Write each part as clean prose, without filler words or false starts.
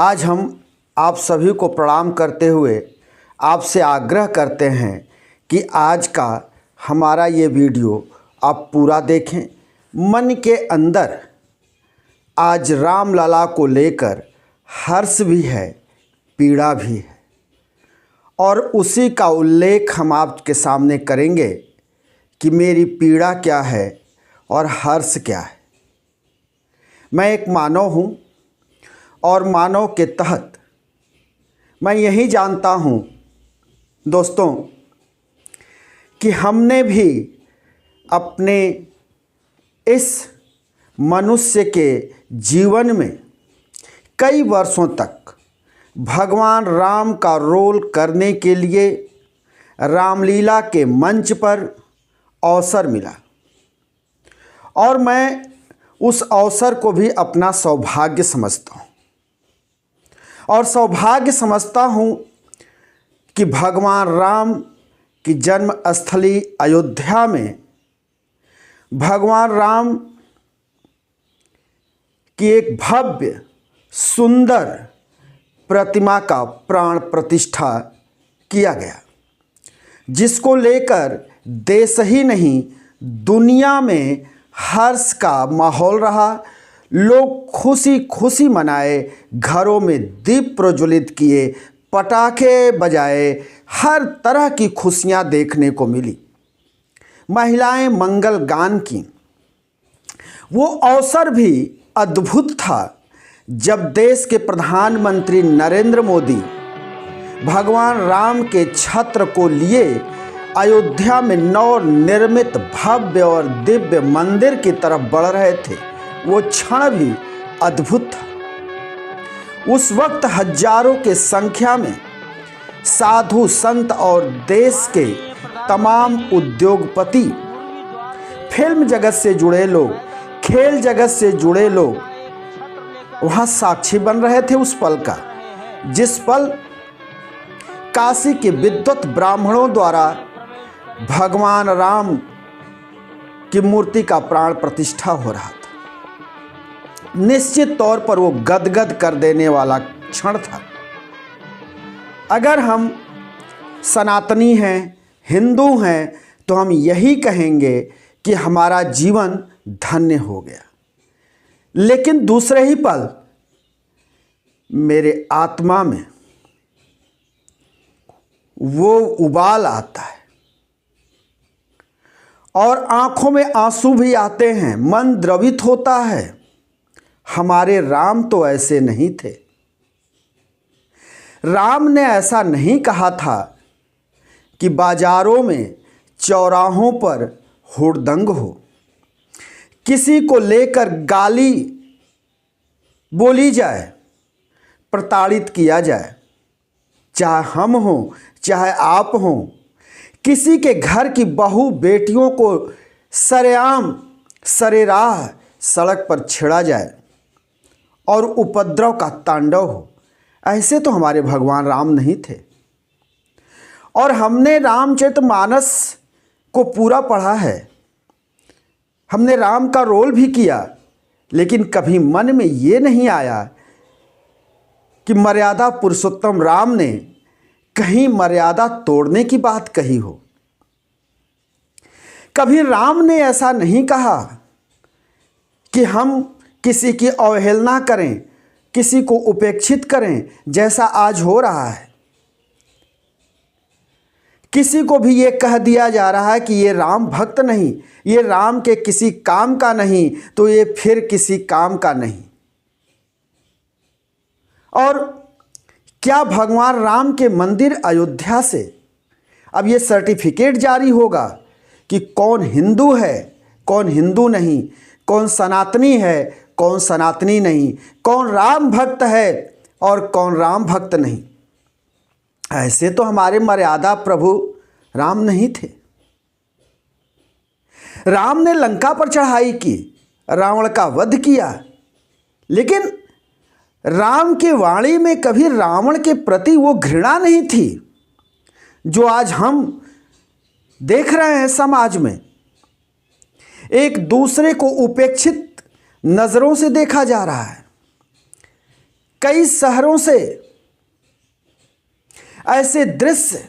आज हम आप सभी को प्रणाम करते हुए आपसे आग्रह करते हैं कि आज का हमारा ये वीडियो आप पूरा देखें। मन के अंदर आज रामलला को लेकर हर्ष भी है, पीड़ा भी है, और उसी का उल्लेख हम आपके सामने करेंगे कि मेरी पीड़ा क्या है और हर्ष क्या है। मैं एक मानव हूँ और मानव के तहत मैं यही जानता हूँ दोस्तों कि हमने भी अपने इस मनुष्य के जीवन में कई वर्षों तक भगवान राम का रोल करने के लिए रामलीला के मंच पर अवसर मिला और मैं उस अवसर को भी अपना सौभाग्य समझता हूँ और सौभाग्य समझता हूँ कि भगवान राम की जन्मस्थली अयोध्या में भगवान राम की एक भव्य सुंदर प्रतिमा का प्राण प्रतिष्ठा किया गया, जिसको लेकर देश ही नहीं दुनिया में हर्ष का माहौल रहा। लोग खुशी खुशी मनाए, घरों में दीप प्रज्वलित किए, पटाखे बजाए, हर तरह की खुशियां देखने को मिली। महिलाएं मंगल गान की। वो अवसर भी अद्भुत था जब देश के प्रधानमंत्री नरेंद्र मोदी भगवान राम के छत्र को लिए अयोध्या में नवनिर्मित भव्य और दिव्य मंदिर की तरफ बढ़ रहे थे। वो क्षण भी अद्भुत था। उस वक्त हजारों के संख्या में साधु संत और देश के तमाम उद्योगपति, फिल्म जगत से जुड़े लोग, खेल जगत से जुड़े लोग वहाँ साक्षी बन रहे थे उस पल का, जिस पल काशी के विद्वत ब्राह्मणों द्वारा भगवान राम की मूर्ति का प्राण प्रतिष्ठा हो रहा था। निश्चित तौर पर वो गदगद कर देने वाला क्षण था। अगर हम सनातनी हैं, हिंदू हैं, तो हम यही कहेंगे कि हमारा जीवन धन्य हो गया। लेकिन दूसरे ही पल मेरे आत्मा में वो उबाल आता है और आंखों में आंसू भी आते हैं, मन द्रवित होता है। हमारे राम तो ऐसे नहीं थे। राम ने ऐसा नहीं कहा था कि बाजारों में, चौराहों पर हुड़दंग हो, किसी को लेकर गाली बोली जाए, प्रताड़ित किया जाए, चाहे हम हों चाहे आप हों। किसी के घर की बहू बेटियों को सरेआम सरेराह सड़क पर छेड़ा जाए और उपद्रव का तांडव हो। ऐसे तो हमारे भगवान राम नहीं थे। और हमने रामचरितमानस को पूरा पढ़ा है, हमने राम का रोल भी किया, लेकिन कभी मन में ये नहीं आया कि मर्यादा पुरुषोत्तम राम ने कहीं मर्यादा तोड़ने की बात कही हो। कभी राम ने ऐसा नहीं कहा कि हम किसी की अवहेलना करें, किसी को उपेक्षित करें, जैसा आज हो रहा है। किसी को भी ये कह दिया जा रहा है कि ये राम भक्त नहीं, ये राम के किसी काम का नहीं, तो ये फिर किसी काम का नहीं। और क्या भगवान राम के मंदिर अयोध्या से अब ये सर्टिफिकेट जारी होगा कि कौन हिंदू है, कौन हिंदू नहीं, कौन सनातनी है, कौन सनातनी नहीं, कौन राम भक्त है और कौन राम भक्त नहीं। ऐसे तो हमारे मर्यादा प्रभु राम नहीं थे। राम ने लंका पर चढ़ाई की, रावण का वध किया, लेकिन राम की वाणी में कभी रावण के प्रति वो घृणा नहीं थी जो आज हम देख रहे हैं समाज में। एक दूसरे को उपेक्षित नज़रों से देखा जा रहा है। कई शहरों से ऐसे दृश्य,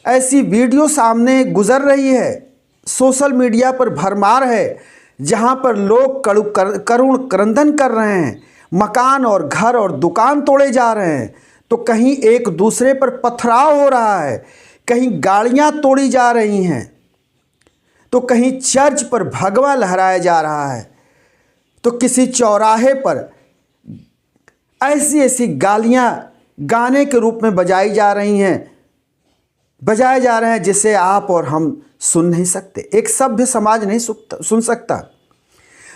ऐसी वीडियो सामने गुजर रही है, सोशल मीडिया पर भरमार है, जहां पर लोग करुण क्रंदन कर रहे हैं, मकान और घर और दुकान तोड़े जा रहे हैं, तो कहीं एक दूसरे पर पथराव हो रहा है, कहीं गाड़ियां तोड़ी जा रही हैं, तो कहीं चर्च पर भगवा लहराया जा रहा है, तो किसी चौराहे पर ऐसी ऐसी गालियां गाने के रूप में बजाए जा रहे हैं जिसे आप और हम सुन नहीं सकते, एक सभ्य समाज नहीं सुन सकता।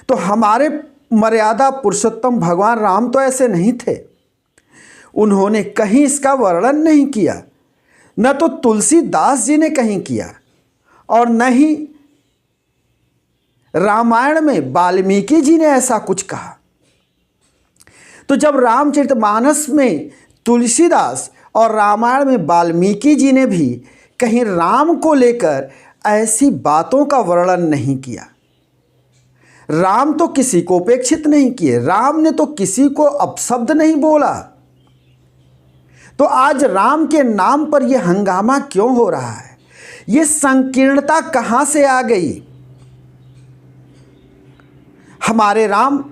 तो हमारे मर्यादा पुरुषोत्तम भगवान राम तो ऐसे नहीं थे। उन्होंने कहीं इसका वर्णन नहीं किया, न तो तुलसीदास जी ने कहीं किया और न ही रामायण में वाल्मीकि जी ने ऐसा कुछ कहा। तो जब रामचरितमानस में तुलसीदास और रामायण में वाल्मीकि जी ने भी कहीं राम को लेकर ऐसी बातों का वर्णन नहीं किया, राम तो किसी को उपेक्षित नहीं किए, राम ने तो किसी को अपशब्द नहीं बोला, तो आज राम के नाम पर यह हंगामा क्यों हो रहा है? ये संकीर्णता कहां से आ गई? हमारे राम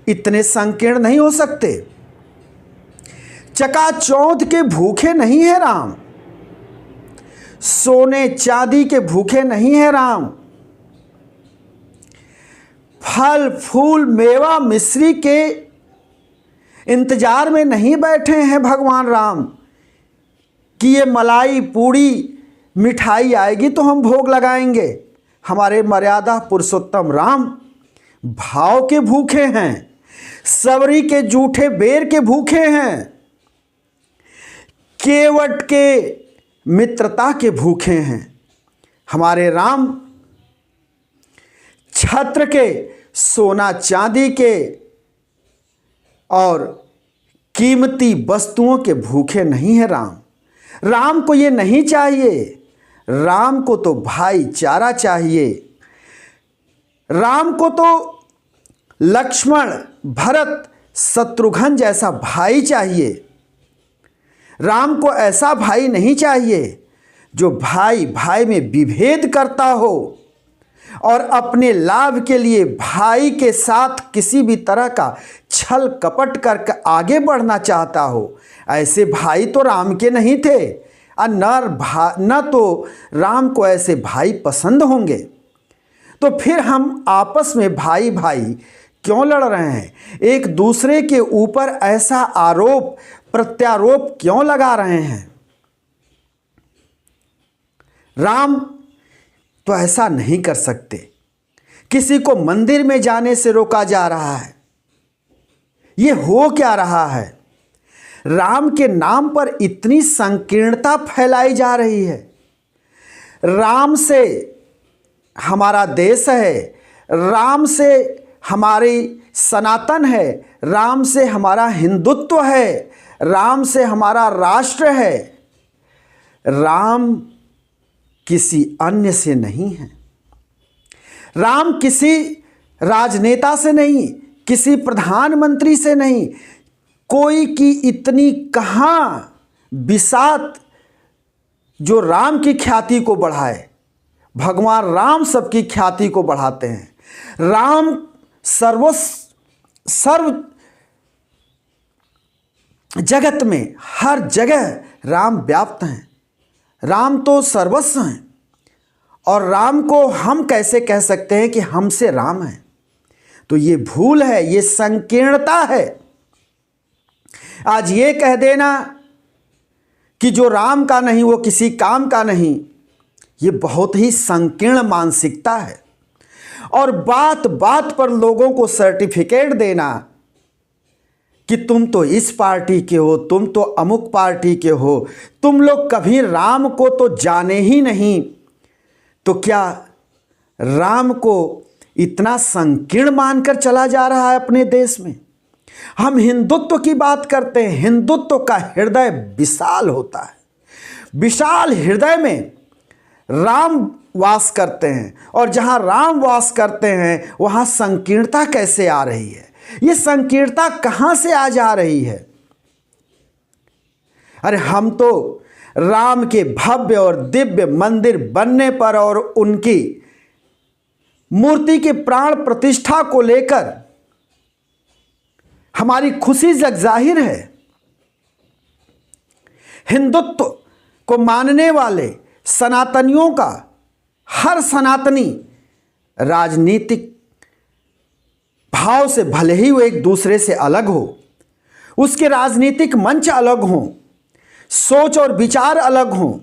इतने संकीर्ण नहीं हो सकते। चकाचौंध के भूखे नहीं है राम, सोने चांदी के भूखे नहीं है राम, फल फूल मेवा मिश्री के इंतजार में नहीं बैठे हैं भगवान राम कि ये मलाई पूड़ी मिठाई आएगी तो हम भोग लगाएंगे। हमारे मर्यादा पुरुषोत्तम राम भाव के भूखे हैं, सबरी के जूठे बेर के भूखे हैं, केवट के मित्रता के भूखे हैं। हमारे राम छत्र के, सोना चांदी के और कीमती वस्तुओं के भूखे नहीं है राम को ये नहीं चाहिए, राम को तो भाईचारा चाहिए, राम को तो लक्ष्मण भरत शत्रुघ्न जैसा भाई चाहिए। राम को ऐसा भाई नहीं चाहिए जो भाई भाई में विभेद करता हो और अपने लाभ के लिए भाई के साथ किसी भी तरह का छल कपट करके आगे बढ़ना चाहता हो। ऐसे भाई तो राम के नहीं थे और न तो राम को ऐसे भाई पसंद होंगे। तो फिर हम आपस में भाई भाई क्यों लड़ रहे हैं? एक दूसरे के ऊपर ऐसा आरोप प्रत्यारोप क्यों लगा रहे हैं? राम तो ऐसा नहीं कर सकते। किसी को मंदिर में जाने से रोका जा रहा है, ये हो क्या रहा है? राम के नाम पर इतनी संकीर्णता फैलाई जा रही है। राम से हमारा देश है, राम से हमारी सनातन है, राम से हमारा हिंदुत्व है, राम से हमारा राष्ट्र है। राम किसी अन्य से नहीं है, राम किसी राजनेता से नहीं, किसी प्रधानमंत्री से नहीं, कोई की इतनी कहाँ बिसात जो राम की ख्याति को बढ़ाए। भगवान राम सबकी ख्याति को बढ़ाते हैं। राम सर्व जगत में हर जगह राम व्याप्त हैं। राम तो सर्वस्व हैं और राम को हम कैसे कह सकते हैं कि हमसे राम है? तो ये भूल है, ये संकीर्णता है। आज ये कह देना कि जो राम का नहीं वो किसी काम का नहीं, ये बहुत ही संकीर्ण मानसिकता है। और बात बात पर लोगों को सर्टिफिकेट देना कि तुम तो इस पार्टी के हो, तुम तो अमुक पार्टी के हो, तुम लोग कभी राम को तो जाने ही नहीं। तो क्या राम को इतना संकीर्ण मानकर चला जा रहा है अपने देश में? हम हिंदुत्व की बात करते हैं, हिंदुत्व का हृदय विशाल होता है। विशाल हृदय में राम वास करते हैं और जहां राम वास करते हैं वहां संकीर्णता कैसे आ रही है? ये संकीर्णता कहां से आ जा रही है? अरे हम तो राम के भव्य और दिव्य मंदिर बनने पर और उनकी मूर्ति के प्राण प्रतिष्ठा को लेकर हमारी खुशी जग जाहिर है। हिंदुत्व को मानने वाले सनातनियों का हर सनातनी राजनीतिक भाव से भले ही वो एक दूसरे से अलग हो, उसके राजनीतिक मंच अलग हों, सोच और विचार अलग हों,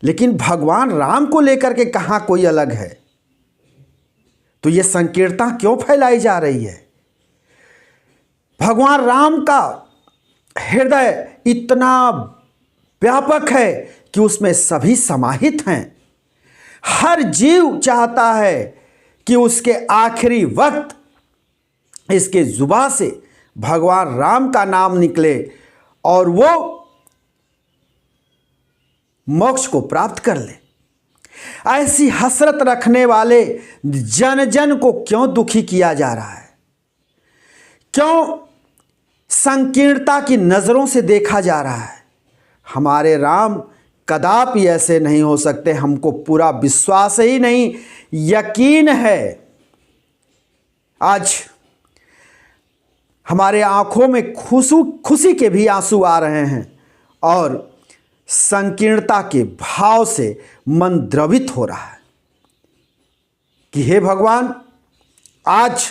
लेकिन भगवान राम को लेकर के कहाँ कोई अलग है। तो ये संकीर्णता क्यों फैलाई जा रही है? भगवान राम का हृदय इतना व्यापक है कि उसमें सभी समाहित हैं। हर जीव चाहता है कि उसके आखिरी वक्त इसके जुबान से भगवान राम का नाम निकले और वो मोक्ष को प्राप्त कर ले। ऐसी हसरत रखने वाले जन जन को क्यों दुखी किया जा रहा है? क्यों संकीर्णता की नजरों से देखा जा रहा है? हमारे राम कदापि ऐसे नहीं हो सकते। हमको पूरा विश्वास ही नहीं, यकीन है। आज हमारे आंखों में खुशी के भी आंसू आ रहे हैं और संकीर्णता के भाव से मन द्रवित हो रहा है कि हे भगवान, आज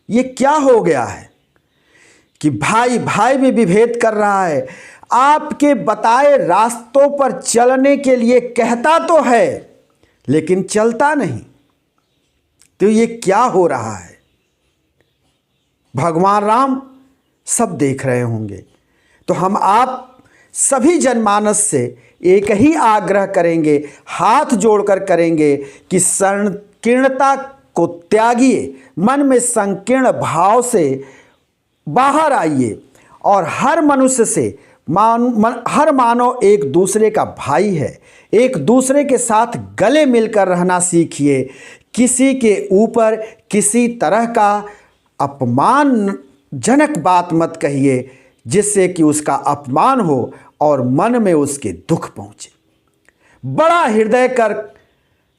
ये क्या हो गया है कि भाई भाई में विभेद कर रहा है। आपके बताए रास्तों पर चलने के लिए कहता तो है लेकिन चलता नहीं। तो ये क्या हो रहा है? भगवान राम सब देख रहे होंगे। तो हम आप सभी जनमानस से एक ही आग्रह करेंगे, हाथ जोड़कर करेंगे कि संकीर्णता को त्यागिए, मन में संकीर्ण भाव से बाहर आइए और हर मनुष्य से हर मानव एक दूसरे का भाई है। एक दूसरे के साथ गले मिलकर रहना सीखिए। किसी के ऊपर किसी तरह का अपमानजनक बात मत कहिए जिससे कि उसका अपमान हो और मन में उसके दुख पहुंचे। बड़ा हृदय कर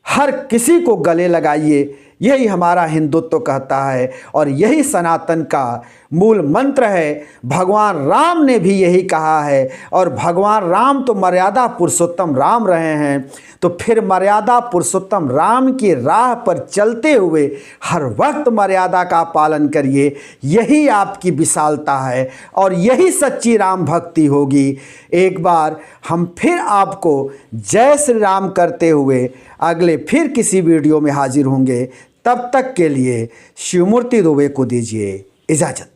हर किसी को गले लगाइए। यही हमारा हिंदुत्व कहता है और यही सनातन का मूल मंत्र है। भगवान राम ने भी यही कहा है और भगवान राम तो मर्यादा पुरुषोत्तम राम रहे हैं। तो फिर मर्यादा पुरुषोत्तम राम की राह पर चलते हुए हर वक्त मर्यादा का पालन करिए। यही आपकी विशालता है और यही सच्ची राम भक्ति होगी। एक बार हम फिर आपको जय श्री राम करते हुए अगले फिर किसी वीडियो में हाजिर होंगे। तब तक के लिए शिवमूर्ति दुबे को दीजिए इजाज़त।